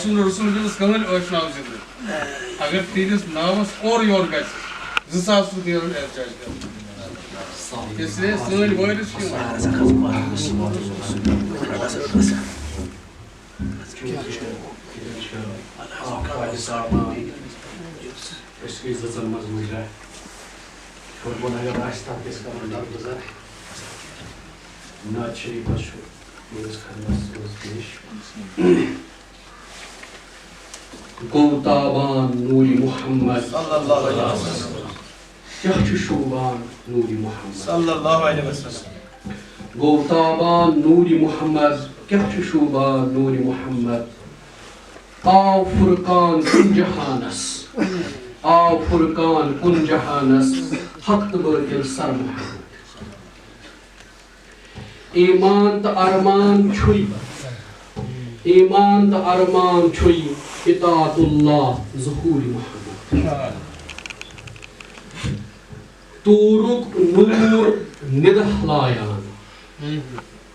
رسول جس کہن ٲسۍ ناو زِندٕ اگر تہنٛدِس ناوس اورٕ یور گژھِ 2000 رۄپیہِ احتجاج کرُن اسلیے سٲنۍ وٲرث چھِ گوتابان نوری محمد صلی اللہ علیہ وسلم کیا چھُ شوبان نوری محمد صلی اللہ علیہ وسلم گوتابان نوری محمد کیا چھُ شوبان نوری محمد آو فرقان کن جہانس آو فرقان کن جہانس حق تہٕ باطل سر محمد ایمان تہٕ ارمان چھُے ایمان تہٕ ارمان چھُے اطاعت اللہ ظہور محمد تورک نور ندہ لایان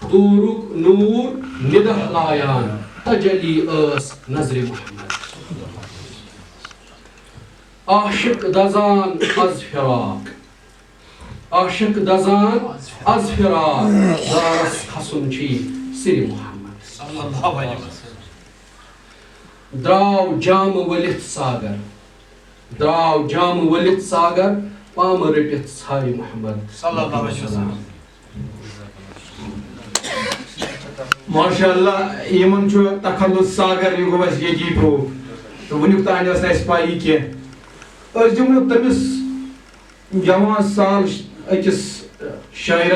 تورک نور ندہ لایان تجلی ٲس نظر محمد عاشق دزان از فراق عاشق دزان از فراق دارس کھسن چھی سری محمد صلی اللہ علیہ وسلم دراو جام ولت ساگر دراو جام ولت ساگر پام رٹت ژھارِ محمد صلی اللہ علیہ وسلم ماشاء اللہ یمن چھُ تخلص ساگر یہِ گوٚو اَسہِ ییٚتی پرٛوٗف تہٕ وٕنیُک تانۍ ٲس نہٕ اَسہِ پَیی کینٛہہ أسۍ دِمو تٔمِس جوان سال أکِس شٲعرَس